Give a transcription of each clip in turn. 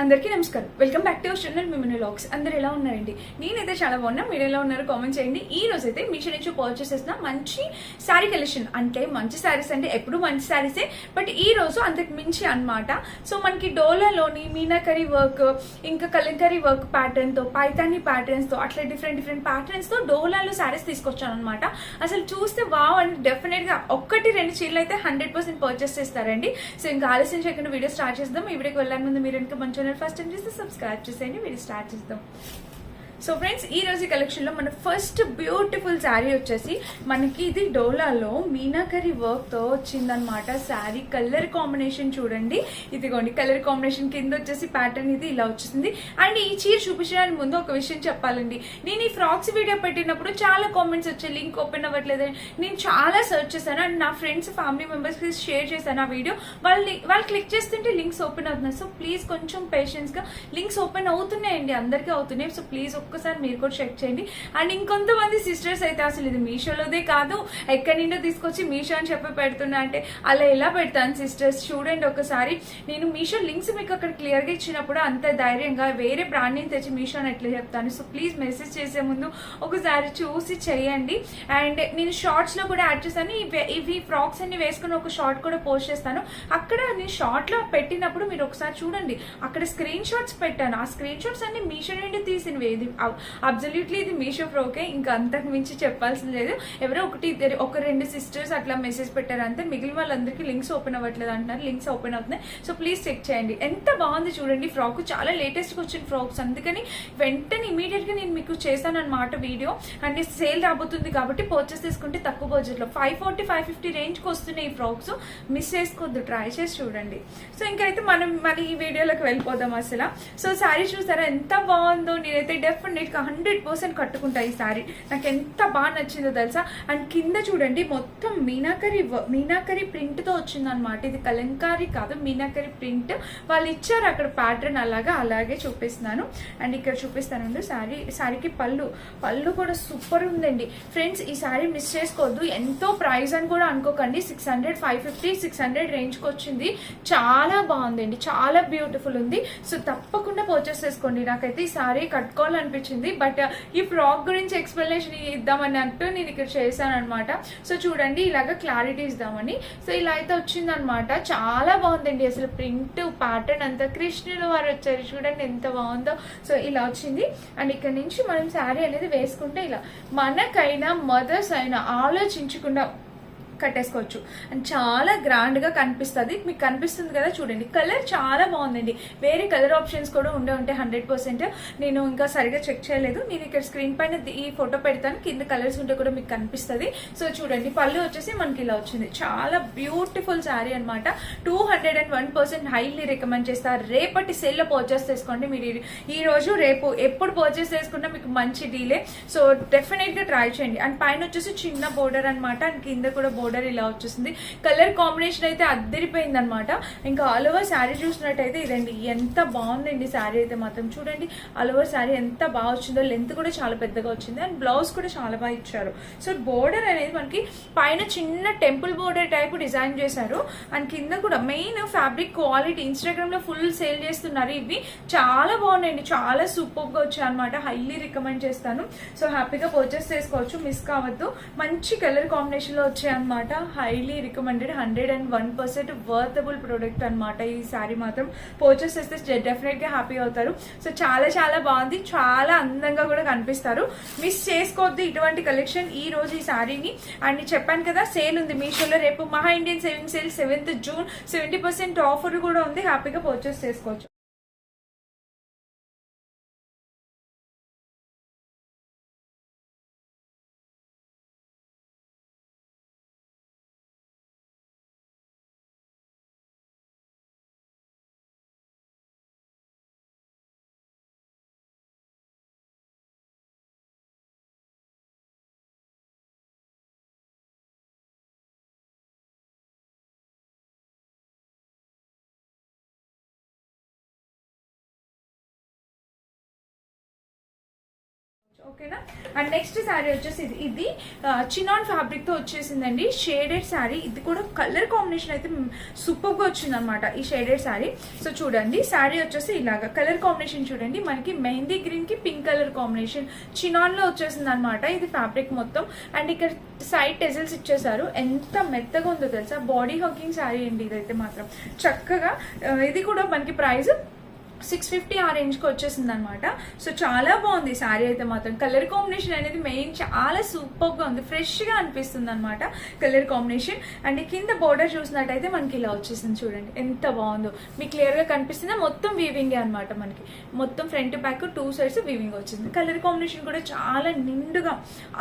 అందరికీ నమస్కారం. Welcome back to our channel Mimini vlogs. అందరు ఎలా ఉన్నారండి? నేనైతే చాలా బాగున్నా. మీరు ఎలా ఉన్నారు కామెంట్ చేయండి. ఈ రోజు అయితే మీషో నుంచి పర్చేస్ చేసిన మంచి శారీ కలెక్షన్. అంటే మంచి శారీస్ అంటే ఎప్పుడు మంచి శారీసే, బట్ ఈ రోజు అంతకు మించి అన్నమాట. సో మనకి డోలాలోని మీనాకరీ వర్క్, ఇంకా కలంకరీ వర్క్ ప్యాటర్న్ తో, పైతాని ప్యాటర్న్స్ తో, అట్లా డిఫరెంట్ ప్యాటర్న్స్ తో డోలాలో శారీస్ తీసుకొచ్చాను అనమాట. అసలు చూస్తే వావ్ అని డెఫినెట్ గా ఒక్కటి రెండు చీరలు అయితే 100% పర్చేస్ చేస్తారండి. సో ఇంకా ఆలస్యం చేయకుండా వీడియో స్టార్ట్ చేద్దాం. ఈ వీడియోకి వెళ్ళాలి ముందు మీరు ఇంకా మంచి ఫస్ట్ టైం చేస్తే సబ్స్క్రైబ్ చేసేయండి. వీడియో స్టార్ట్ చేద్దాం. సో ఫ్రెండ్స్, ఈ రోజు కలెక్షన్ లో మన ఫస్ట్ బ్యూటిఫుల్ శారీ వచ్చేసి మనకి ఇది డోలాలో మీనాకరీ వర్క్ తో వచ్చిందనమాట. శారీ కలర్ కాంబినేషన్ చూడండి, ఇదిగోండి కలర్ కాంబినేషన్ కింద వచ్చేసి ప్యాటర్న్ ఇది ఇలా వచ్చేసింది. అండ్ ఈ చీర చూపించడానికి ముందు ఒక విషయం చెప్పాలండి. నేను ఈ ఫ్రాక్స్ వీడియో పెట్టినప్పుడు చాలా కామెంట్స్ వచ్చాయి, లింక్ ఓపెన్ అవ్వట్లేదు. నేను చాలా సర్చ్ చేశాను అండ్ నా ఫ్రెండ్స్ ఫ్యామిలీ మెంబర్స్ కి షేర్ చేశాను ఆ వీడియో. వాళ్ళు క్లిక్ చేస్తుంటే లింక్స్ ఓపెన్ అవుతున్నాయి. సో ప్లీజ్ కొంచెం పేషెన్స్ గా, లింక్స్ ఓపెన్ అవుతున్నాయండి, అందరికీ అవుతున్నాయి. సో ప్లీజ్ ఒక్కసారి మీరు కూడా చెక్ చేయండి. అండ్ ఇంకొంతమంది సిస్టర్స్ అయితే అసలు ఇది మీషోలోదే కాదు, ఎక్కడి నుండో తీసుకొచ్చి మీషో అని చెప్పి పెడుతున్నా అంటే అలా ఎలా పెడతాను సిస్టర్స్? చూడండి ఒకసారి, నేను మీషో లింక్స్ మీకు అక్కడ క్లియర్ గా ఇచ్చినప్పుడు అంత ధైర్యంగా వేరే బ్రాండ్ నుంచి తెచ్చి మీషో అని ఎట్లా చెప్తాను? సో ప్లీజ్ మెసేజ్ చేసే ముందు ఒకసారి చూసి చేయండి. అండ్ నేను షార్ట్స్ లో కూడా యాడ్ చేశాను. ఇవి ఫ్రాక్స్ అన్ని వేసుకుని ఒక షార్ట్ కూడా పోస్ట్ చేస్తాను. అక్కడ నేను షార్ట్ లో పెట్టినప్పుడు మీరు ఒకసారి చూడండి, అక్కడ స్క్రీన్ షాట్స్ పెట్టాను. ఆ స్క్రీన్ షాట్స్ అన్ని మీషో నుండి తీసినవి. అబ్సల్యూట్లీ ఇది మీషో ప్రోకే, ఇంకా అంతకు మించి చెప్పాల్సింది లేదు. ఎవరో ఒక రెండు సిస్టర్స్ అట్లా మెసేజ్ పెట్టారు అంతే. మిగిలిన వాళ్ళందరికీ లింక్స్ ఓపెన్ అవ్వట్లేదు అంటున్నారు. లింక్స్ ఓపెన్ అవుతున్నాయి. సో ప్లీజ్ చెక్ చేయండి. ఎంత బాగుంది చూడండి ఫ్రాక్, చాలా లేటెస్ట్ గా వచ్చిన ఫ్రాక్స్. అందుకని వెంటనే ఇమీడియట్ గా నేను మీకు చేశాను అనమాట వీడియో. అంటే సేల్ రాబోతుంది కాబట్టి పర్చేస్ చేసుకుంటే తక్కువ బడ్జెట్ లో 540, 550 రేంజ్ కి వస్తున్నాయి ఈ ఫ్రాక్స్. మిస్ చేసుకోవద్దు, ట్రై చేసి చూడండి. సో ఇంకైతే మనం ఈ వీడియోలోకి వెళ్ళిపోదాం అసలు. సో శారీ చూసారా ఎంత బాగుందో? నేనైతే డెఫినెట్ గా 100% కట్టుకుంటా ఈ శారీ. నాకు ఎంత బాగా నచ్చిందో తెలుసా? అండ్ కింద చూడండి మొత్తం మీనాకరీ ప్రింట్ తో వచ్చింది అనమాట. ఇది కలంకారీ కాదు, మీనాకరీ ప్రింట్. వాళ్ళు ఇచ్చారు అక్కడ ప్యాటర్న్, అలాగే చూపిస్తున్నాను. అండ్ ఇక్కడ చూపిస్తానండి శారీకి పళ్ళు కూడా సూపర్ ఉందండి ఫ్రెండ్స్. ఈ శారీ మిస్ చేసుకోవద్దు. ఎంతో ప్రైస్ అని కూడా అనుకోకండి. 600, 550, 600 రేంజ్ కి వచ్చింది. చాలా బాగుందండి, చాలా బ్యూటిఫుల్ ఉంది. సో తప్పకుండా పర్చేస్ చేసుకోండి. నాకైతే ఈ శారీ కట్టుకోవాలనిపించింది, బట్ ఈ ఫ్రాక్ గురించి ఎక్స్ప్లెనేషన్ ఇద్దామని అంటూ నేను ఇక్కడ చేశాను అనమాట. సో చూడండి, ఇలాగా క్లారిటీ ఇద్దామని. సో ఇలా అయితే వచ్చింది అనమాట. చాలా బాగుందండి అసలు ప్రింట్ ప్యాటర్న్ అంతా. కృష్ణుల వారు వచ్చారు చూడండి ఎంత బాగుందో. సో ఇలా వచ్చింది. అండ్ ఇక్కడ నుంచి మనం శారీ అనేది వేసుకుంటే ఇలా మనకైనా మదర్స్ అయినా ఆలోచించకుండా కట్టేసుకోవచ్చు. అండ్ చాలా గ్రాండ్ గా కనిపిస్తుంది. మీకు కనిపిస్తుంది కదా చూడండి, కలర్ చాలా బాగుందండి. వేరే కలర్ ఆప్షన్స్ కూడా ఉంటే 100%. నేను ఇంకా సరిగా చెక్ చేయలేదు. నేను ఇక్కడ స్క్రీన్ పైన ఈ ఫోటో పెడతాను, కింద కలర్స్ ఉంటే కూడా మీకు కనిపిస్తుంది. సో చూడండి, పళ్ళు వచ్చేసి మనకి ఇలా వచ్చింది. చాలా బ్యూటిఫుల్ శారీ అనమాట. 201% హైలీ రికమెండ్ చేస్తా. రేపటి సేల్ లో పర్చేస్ చేసుకోండి. మీరు ఈ రోజు రేపు ఎప్పుడు పర్చేస్ చేసుకున్నా మీకు మంచి డీలే. సో డెఫినెట్ గా ట్రై చేయండి. అండ్ పైన వచ్చేసి చిన్న బోర్డర్ అనమాట. అండ్ కింద కూడా బోర్డర్ ఇలా వచ్చేసింది. కలర్ కాంబినేషన్ అయితే అద్దరిపోయింది అనమాట. ఇంకా ఆల్ ఓవర్ శారీ చూసినట్టయితే ఇదండి, ఎంత బాగుందండి శారీ అయితే మాత్రం. చూడండి ఆల్ ఓవర్ శారీ ఎంత బాగా వచ్చిందో. లెంత్ కూడా చాలా పెద్దగా వచ్చింది. అండ్ బ్లౌజ్ కూడా చాలా బాగా ఇచ్చారు. సో బోర్డర్ అనేది మనకి పైన చిన్న టెంపుల్ బోర్డర్ టైప్ డిజైన్ చేశారు. అండ్ కింద కూడా మెయిన్ ఫ్యాబ్రిక్ క్వాలిటీ ఇన్స్టాగ్రామ్ లో ఫుల్ సేల్ చేస్తున్నారు. ఇవి చాలా బాగున్నాయండి, చాలా సూపర్ గా వచ్చాయి అనమాట. హైలీ రికమెండ్ చేస్తాను. సో హ్యాపీగా పర్చేస్ చేసుకోవచ్చు, మిస్ కావద్దు. మంచి కలర్ కాంబినేషన్ లో వచ్చాయి అనమాట. హైలీ రికమెండెడ్, 101% వర్తబుల్ ప్రోడక్ట్ అనమాట. ఈ శారీ మాత్రం పర్చేస్ చేస్తే డెఫినెట్ గా హ్యాపీ అవుతారు. సో చాలా బాగుంది, చాలా అందంగా కూడా కనిపిస్తారు. మిస్ చేసుకోవద్దు ఇటువంటి కలెక్షన్ ఈ రోజు ఈ శారీని. అండ్ చెప్పాను కదా సేల్ ఉంది మీషోలో. రేపు మహా Indian saving sale 7th June 70% offer కూడా ఉంది. హ్యాపీగా పర్చేస్ చేసుకోవచ్చు. ఓకేనా. అండ్ నెక్స్ట్ శారీ వచ్చేసి ఇది చినాన్ ఫ్యాబ్రిక్ తో వచ్చేసిందండి, షేడెడ్ శారీ. ఇది కూడా కలర్ కాంబినేషన్ అయితే సూపర్ గా వచ్చింది అనమాట ఈ షేడెడ్ శారీ. సో చూడండి శారీ వచ్చేసి ఇలాగా కలర్ కాంబినేషన్ చూడండి, మనకి మెహందీ గ్రీన్ కి పింక్ కలర్ కాంబినేషన్ చినాన్ లో వచ్చేసింది అనమాట ఇది ఫ్యాబ్రిక్ మొత్తం. అండ్ ఇక్కడ సైడ్ టెజల్స్ ఇచ్చేసారు, ఎంత మెత్తగా ఉందో తెలుసా, బాడీ హగ్గింగ్ శారీ అండి ఇదైతే మాత్రం చక్కగా. ఇది కూడా మనకి ప్రైస్ 650 ఆ రేంజ్కి వచ్చేసింది అనమాట. సో చాలా బాగుంది శారీ అయితే మాత్రం. కలర్ కాంబినేషన్ అనేది మెయిన్ చాలా సూపర్గా ఉంది, ఫ్రెష్గా అనిపిస్తుంది అనమాట కలర్ కాంబినేషన్. అండ్ కింద బోర్డర్ చూసినట్టయితే మనకి ఇలా వచ్చేసింది చూడండి, ఎంత బాగుందో మీకు క్లియర్గా కనిపిస్తుంది. మొత్తం వీవింగే అనమాట, మనకి మొత్తం ఫ్రంట్ బ్యాక్ 2 సైడ్స్ వీవింగ్ వచ్చింది. కలర్ కాంబినేషన్ కూడా చాలా నిండుగా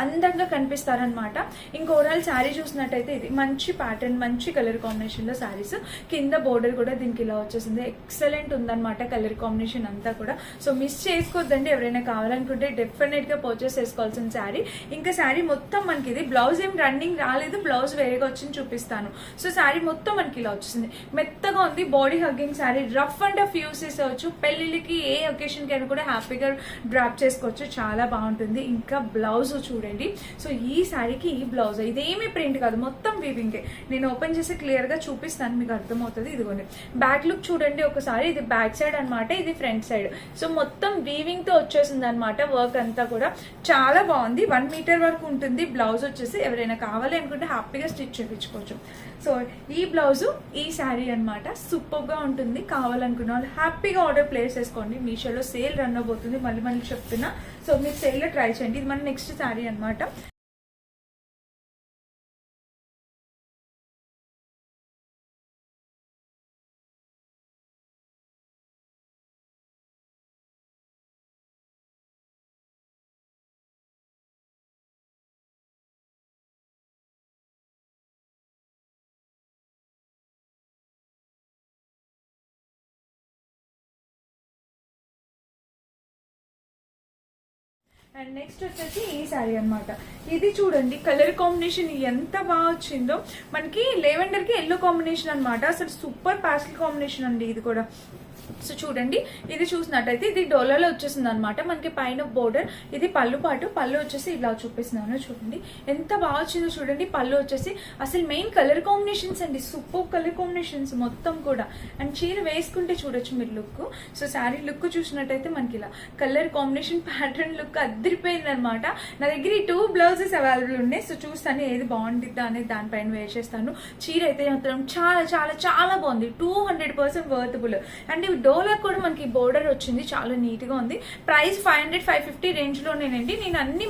అందంగా కనిపిస్తారనమాట. ఇంకా ఓవరాల్ శారీ చూసినట్టయితే ఇది మంచి ప్యాటర్న్, మంచి కలర్ కాంబినేషన్లో శారీస్. కింద బోర్డర్ కూడా దీనికి ఇలా వచ్చేసింది, ఎక్సలెంట్ ఉందన్నమాట కలర్ కాంబినేషన్ అంతా కూడా. సో మిస్ చేసుకోవద్దండి, ఎవరైనా కావాలనుకుంటే డెఫినెట్ గా పర్చేస్ చేసుకోవాల్సిన శారీ. ఇంకా శారీ మొత్తం మనకి ఇది బ్లౌజ్ ఏం రన్నింగ్ రాలేదు, బ్లౌజ్ వేరేగా వచ్చింది చూపిస్తాను. సో శారీ మొత్తం మనకి ఇలా వచ్చేసింది, మెత్తగా ఉంది, body hugging sari. Rough and tough use చేసేవచ్చు, పెళ్లిళ్ళకి ఏ ఒకేషన్ కి అయినా కూడా హ్యాపీగా డ్రాప్ చేసుకోవచ్చు, చాలా బాగుంటుంది. ఇంకా బ్లౌజ్ చూడండి, సో ఈ శారీకి ఈ బ్లౌజ్ ఇదేమీ ప్రింట్ కాదు, మొత్తం వీవింగే. నేను ఓపెన్ చేసి క్లియర్ గా చూపిస్తాను, మీకు అర్థమవుతుంది. ఇదిగోండి బ్యాక్ లుక్ చూడండి ఒకసారి, ఇది బ్యాక్ సైడ్ అనమాట, ఇది ఫ్రంట్ సైడ్. సో మొత్తం వీవింగ్ తో వచ్చేసింది అనమాట వర్క్ అంతా కూడా, చాలా బాగుంది. 1 మీటర్ వరకు ఉంటుంది బ్లౌజ్ వచ్చేసి, ఎవరైనా కావాలి అనుకుంటే హ్యాపీగా స్టిచ్ చేయించుకోవచ్చు. సో ఈ బ్లౌజ్ ఈ శారీ అనమాట, సూపర్ గా ఉంటుంది. కావాలనుకున్న వాళ్ళు హ్యాపీగా ఆర్డర్ ప్లేస్ చేసుకోండి. మీషోలో సేల్ రన్ అవబోతుంది, మళ్ళీ చెప్తున్నా. సో మీరు సేల్ లో ట్రై చేయండి. ఇది మన నెక్స్ట్ శారీ అనమాట. అండ్ నెక్స్ట్ వచ్చేసి ఈ శారీ అనమాట. ఇది చూడండి కలర్ కాంబినేషన్ ఎంత బాగా వచ్చిందో, మనకి లెవెండర్ కి ఎల్లో కాంబినేషన్ అనమాట. అసలు సూపర్ పాస్టల్ కాంబినేషన్ అండి ఇది కూడా. సో చూడండి ఇది చూసినట్టయితే ఇది డోలాలో వచ్చేసింది అనమాట, మనకి పైన బోర్డర్. ఇది పళ్ళు పాటు, పళ్ళు వచ్చేసి ఇలా చూపిస్తున్నాను చూడండి, ఎంత బాగా వచ్చిందో చూడండి. పళ్ళు వచ్చేసి అసలు మెయిన్ కలర్ కాంబినేషన్స్ అండి, సూపర్ కలర్ కాంబినేషన్స్ మొత్తం కూడా. అండ్ చీర వేసుకుంటే చూడొచ్చు మీరు లుక్. సో శారీ లుక్ చూసినట్టయితే మనకి ఇలా కలర్ కాంబినేషన్ ప్యాటర్న్ లుక్ అదిరిపోయింది అనమాట. నా దగ్గర ఈ 2 బ్లౌజెస్ అవైలబుల్ ఉన్నాయి. సో చూస్తాను ఏది బాగుంటుందా అనేది దానిపైన వేర్ చేస్తాను. చీర అయితే మాత్రం చాలా చాలా చాలా బాగుంది, 200% వర్తబుల్. అండ్ డోలా కూడా మనకి బోర్డర్ వచ్చింది, చాలా నీట్ గా ఉంది. ప్రైస్ 500-550 రేంజ్ లోనేనండి. నేను అన్ని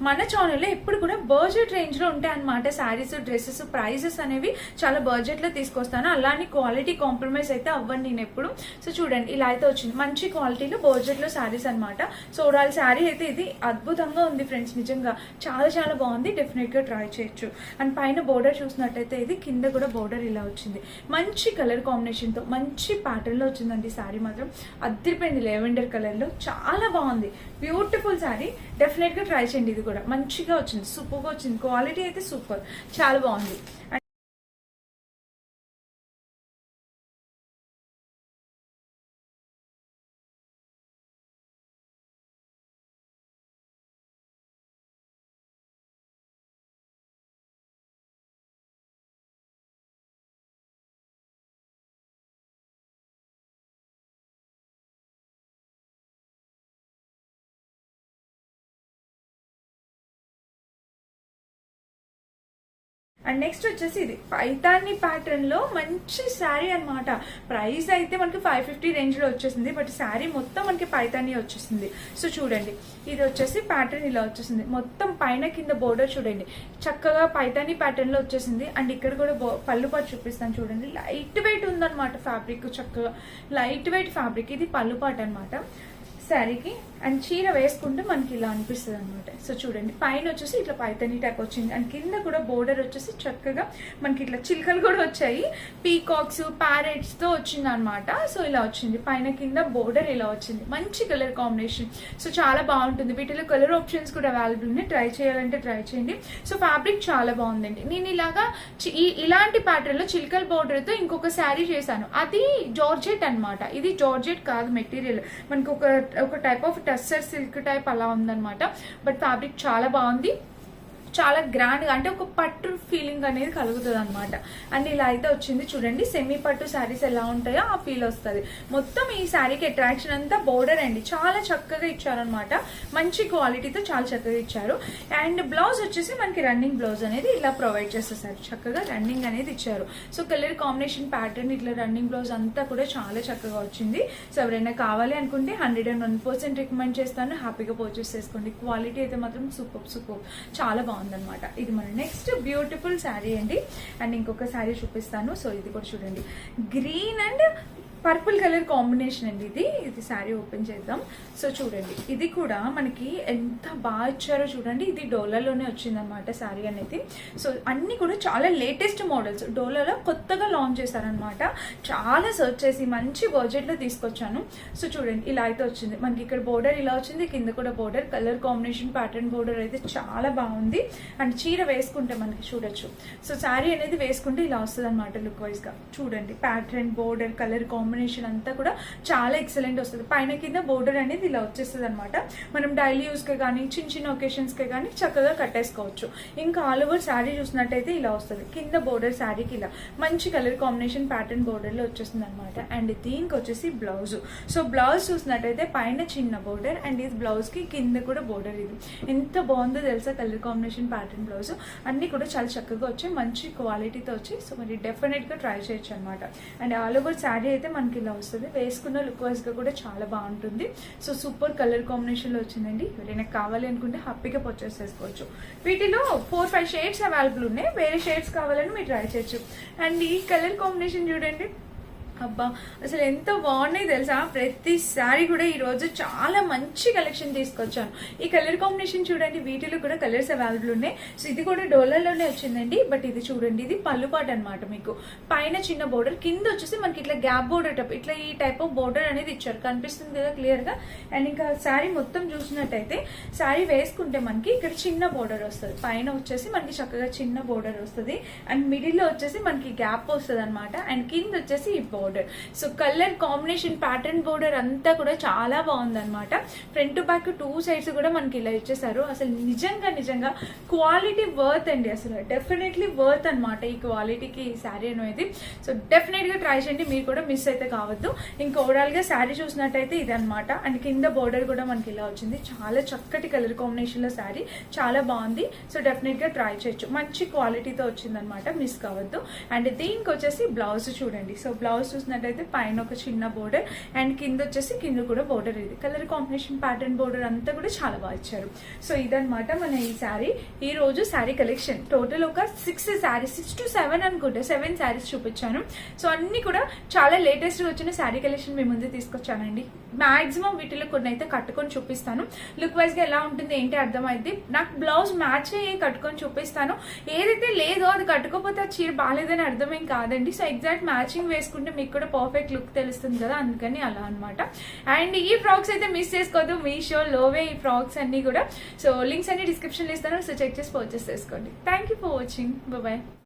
మన ఛానల్లో ఎప్పుడు కూడా బడ్జెట్ రేంజ్ లో ఉంటాయి అనమాట శారీస్, డ్రెస్సెస్. ప్రైజెస్ అనేవి చాలా బడ్జెట్ లో తీసుకొస్తాను, అలానే క్వాలిటీ కాంప్రమైజ్ అయితే అవ్వండి నేను ఎప్పుడు. సో చూడండి ఇలా అయితే వచ్చింది, మంచి క్వాలిటీలో బడ్జెట్ లో శారీస్ అనమాట. సో ఓవరాల్ శారీ అయితే ఇది అద్భుతంగా ఉంది ఫ్రెండ్స్, నిజంగా చాలా చాలా బాగుంది, డెఫినెట్ గా ట్రై చేయొచ్చు. అండ్ పైన బోర్డర్ చూసినట్టయితే ఇది కింద కూడా బోర్డర్ ఇలా వచ్చింది, మంచి కలర్ కాంబినేషన్ తో మంచి ప్యాటర్న్ లో వచ్చిందండి శారీ. మాత్రం అదిరిపోయింది, లెవెండర్ కలర్ లో చాలా బాగుంది, బ్యూటిఫుల్ శారీ. డెఫినెట్ గా ట్రై చేయండి, ఇది కూడా మంచిగా వచ్చింది, సూపర్ గా వచ్చింది, క్వాలిటీ అయితే సూపర్, చాలా బాగుంది. అండ్ నెక్స్ట్ వచ్చేసి ఇది పైతాని ప్యాటర్న్ లో మంచి శారీ అనమాట. ప్రైస్ అయితే మనకి 550 రేంజ్ లో వచ్చేసింది, బట్ శారీ మొత్తం మనకి పైతాని వచ్చేసింది. సో చూడండి ఇది వచ్చేసి ప్యాటర్న్ ఇలా వచ్చేసింది, మొత్తం పైన కింద బోర్డర్ చూడండి చక్కగా పైతాని ప్యాటర్న్ లో వచ్చేసింది. అండ్ ఇక్కడ కూడా పళ్ళు పాటు చూపిస్తాను చూడండి, లైట్ వెయిట్ ఉందన్నమాట ఫ్యాబ్రిక్, చక్కగా లైట్ వెయిట్ ఫ్యాబ్రిక్. ఇది పళ్ళు పాటు అనమాట శారీకి. అండ్ చీర వేసుకుంటే మనకి ఇలా అనిపిస్తుంది అనమాట. సో చూడండి పైన వచ్చేసి ఇట్లా పైతని టైప్ వచ్చింది, అండ్ కింద కూడా బోర్డర్ వచ్చేసి చక్కగా మనకి ఇట్లా చిలుకలు కూడా వచ్చాయి, పీకాక్స్ ప్యారెట్స్ తో వచ్చింది అనమాట. సో ఇలా వచ్చింది, పైన కింద బోర్డర్ ఇలా వచ్చింది, మంచి కలర్ కాంబినేషన్. సో చాలా బాగుంటుంది, వీటిలో కలర్ ఆప్షన్స్ కూడా అవైలబుల్ ఉన్నాయి, ట్రై చేయాలంటే ట్రై చేయండి. సో ఫ్యాబ్రిక్ చాలా బాగుందండి. నేను ఇలాగా ఇలాంటి ప్యాటర్న్ లో చిలుకల బోర్డర్ తో ఇంకొక శారీ చేశాను, అది జార్జెట్ అనమాట. ఇది జార్జెట్ కాదు మెటీరియల్, మనకి ఒక type of tussar silk type అలా ఉందన్నమాట. బట్ ఫ్యాబ్రిక్ చాలా బాగుంది, చాలా గ్రాండ్గా, అంటే ఒక పట్టు ఫీలింగ్ అనేది కలుగుతుంది అనమాట. అండ్ ఇలా అయితే వచ్చింది చూడండి. సెమీ పట్టు శారీస్ ఎలా ఉంటాయో ఆ ఫీల్ వస్తుంది. మొత్తం ఈ శారీకి అట్రాక్షన్ అంతా బోర్డర్ అండి, చాలా చక్కగా ఇచ్చారనమాట. మంచి క్వాలిటీతో చాలా చక్కగా ఇచ్చారు. అండ్ బ్లౌజ్ వచ్చేసి మనకి రన్నింగ్ బ్లౌజ్ అనేది ఇలా ప్రొవైడ్ చేసేసారు, చక్కగా రన్నింగ్ అనేది ఇచ్చారు. సో కలర్ కాంబినేషన్ ప్యాటర్న్ ఇట్లా రన్నింగ్ బ్లౌజ్ అంతా కూడా చాలా చక్కగా వచ్చింది. సో ఎవరైనా కావాలి అనుకుంటే 101% రికమెండ్ చేస్తాను, హ్యాపీగా పర్చేస్ చేసుకోండి. క్వాలిటీ అయితే మాత్రం సూపర్ సూపర్, చాలా బాగుంది అనమాట. ఇది మన నెక్స్ట్ బ్యూటిఫుల్ శారీ అండి. అండ్ ఇంకొక శారీ చూపిస్తాను. సో ఇది కూడా చూడండి, green and purple colour combination అండి. ఇది శారీ ఓపెన్ చేద్దాం. సో చూడండి, ఇది కూడా మనకి ఎంత బాగా ఇచ్చారో చూడండి. ఇది డోలాలోనే వచ్చింది అనమాట శారీ అనేది. సో అన్ని కూడా చాలా లేటెస్ట్ మోడల్స్, డోలాలో కొత్తగా లాంచ్ చేశారనమాట. చాలా సర్చ్ చేసి మంచి బడ్జెట్లో తీసుకొచ్చాను. సో చూడండి, ఇలా అయితే వచ్చింది మనకి. ఇక్కడ బోర్డర్ ఇలా వచ్చింది, కింద కూడా border, colour combination pattern border అయితే చాలా బాగుంది. అండ్ చీర వేసుకుంటే మనకి చూడొచ్చు. సో శారీ అనేది వేసుకుంటే ఇలా వస్తుంది అనమాట లుక్ వైజ్ గా. చూడండి, ప్యాటర్న్, బోర్డర్, కలర్ కాంబినేషన్ అంతా కూడా చాలా ఎక్సలెంట్ వస్తుంది. పైన కింద బోర్డర్ అనేది ఇలా వచ్చేస్తుంది అనమాట. మనం డైలీ యూస్ కి కానీ చిన్న చిన్న ఒకేషన్స్ కి కానీ చక్కగా కట్టేసుకోవచ్చు. ఇంకా ఆల్ ఓవర్ శారీ చూసినట్టయితే ఇలా వస్తుంది. కింద బోర్డర్ శారీకి ఇలా మంచి కలర్ కాంబినేషన్ ప్యాటర్న్ బోర్డర్ లో వచ్చేస్తుంది అనమాట. అండ్ దీనికి వచ్చేసి బ్లౌజ్. సో బ్లౌజ్ చూసినట్టయితే పైన చిన్న బోర్డర్ అండ్ ఇది బ్లౌజ్ కి కింద కూడా బోర్డర్. ఇది ఎంత బాగుందో తెలుసా కలర్ కాంబినేషన్ ప్యాటర్న్ బ్లౌజ్. అన్ని కూడా చాలా చక్కగా వచ్చాయి, మంచి క్వాలిటీతో వచ్చాయి. సో మరి డెఫినెట్ గా ట్రై చేయొచ్చు అనమాట. అండ్ ఆల్ ఓవర్ శారీ అయితే మనకి ఇలా వస్తుంది. వేసుకున్న లుక్ వైజ్ గా కూడా చాలా బాగుంటుంది. సో సూపర్ కలర్ కాంబినేషన్ లో వచ్చిందండి. ఎవరైనా కావాలి అనుకుంటే హ్యాపీగా పర్చేస్ చేసుకోవచ్చు. వీటిలో 4-5 షేడ్స్ అవైలబుల్ ఉన్నాయి. వేరే షేడ్స్ కావాలని మీరు ట్రై చేయొచ్చు. అండ్ ఈ కలర్ కాంబినేషన్ చూడండి, అబ్బా అసలు ఎంత బాగున్నాయి తెలుసా. ప్రతిసారి కూడా ఈ రోజు చాలా మంచి కలెక్షన్ తీసుకొచ్చాను. ఈ కలర్ కాంబినేషన్ చూడండి, వీటిలో కూడా కలర్స్ అవైలబుల్ ఉన్నాయి. సో ఇది కూడా డోలాలోనే వచ్చిందండి. బట్ ఇది చూడండి, ఇది పళ్ళు పాట అనమాట. మీకు పైన చిన్న బోర్డర్, కింద వచ్చేసి మనకి ఇట్లా గ్యాప్ బోర్డర్ టైప్, ఇట్లా ఈ టైప్ ఆఫ్ బోర్డర్ అనేది ఇచ్చారు, కనిపిస్తుంది కదా క్లియర్ గా. అండ్ ఇంకా శారీ మొత్తం చూసినట్టయితే శారీ వేసుకుంటే మనకి ఇక్కడ చిన్న బోర్డర్ వస్తుంది, పైన వచ్చేసి మనకి చక్కగా చిన్న బోర్డర్ వస్తుంది. అండ్ మిడిల్ లో వచ్చేసి మనకి గ్యాప్ వస్తుంది అనమాట. అండ్ కింద వచ్చేసి ఈ border. So colour combination pattern border అంతా కూడా చాలా బాగుంది అనమాట. ఫ్రంట్ టు బ్యాక్ 2 సైడ్స్ కూడా మనకి ఇలా ఇచ్చేసారు. అసలు నిజంగా క్వాలిటీ వర్త్ అండి. అసలు డెఫినెట్లీ వర్త్ అనమాట ఈ క్వాలిటీకి ఈ శారీ అనేది. సో డెఫినెట్ గా ట్రై చేయండి, మీరు కూడా మిస్ అయితే కావద్దు. ఇంకా ఓవరాల్ గా శారీ చూసినట్టయితే ఇది అనమాట. అండ్ కింద బోర్డర్ కూడా మనకి ఇలా వచ్చింది. చాలా చక్కటి కలర్ కాంబినేషన్ లో శారీ చాలా బాగుంది. సో డెఫినెట్ గా ట్రై చేయొచ్చు, మంచి క్వాలిటీతో వచ్చింది అనమాట, మిస్ కావద్దు. అండ్ దీనికి వచ్చేసి బ్లౌజ్ చూడండి. సో బ్లౌజ్ చూసినట్టయితే పైన ఒక చిన్న బోర్డర్ అండ్ కింద వచ్చేసి కింద కూడా బోర్డర్. ఇది కలర్ కాంబినేషన్ ప్యాటర్న్ బోర్డర్ అంతా కూడా చాలా బాగా ఇచ్చారు. సో ఇదనమాట మన ఈ శారీ ఈ రోజు శారీ కలెక్షన్. టోటల్ ఒక 6 శారీస్, 6 to 7 అనుకుంటే 7 శారీస్ చూపించాను. సో అన్ని కూడా చాలా లేటెస్ట్ గా వచ్చిన శారీ కలెక్షన్ మీ ముందు తీసుకొచ్చానండి. మాక్సిమం వీటిలో కొన్ని అయితే కట్టుకొని చూపిస్తాను. లుక్ వైజ్ గా ఎలా ఉంటుంది ఏంటి అర్థమైంది. నాకు బ్లౌజ్ మ్యాచ్ అయ్యి కట్టుకొని చూపిస్తాను. ఏదైతే లేదో అది కట్టుకోకపోతే ఆ చీర బాగాలేదని అర్థమేం కాదండి. సో ఎగ్జాక్ట్ మ్యాచింగ్ వేసుకుంటే మీకు కూడా పర్ఫెక్ట్ లుక్ తెలుస్తుంది కదా, అందుకని అలా అనమాట. అండ్ ఈ ఫ్రాక్స్ అయితే మిస్ చేసుకోవద్దు, మీషో లోవే ఈ ఫ్రాక్స్ అన్ని కూడా. సో లింక్స్ అన్ని డిస్క్రిప్షన్ లో ఇస్తాను. సో చెక్ చేసి పర్చేస్ చేసుకోండి. Thank you for watching. Bye.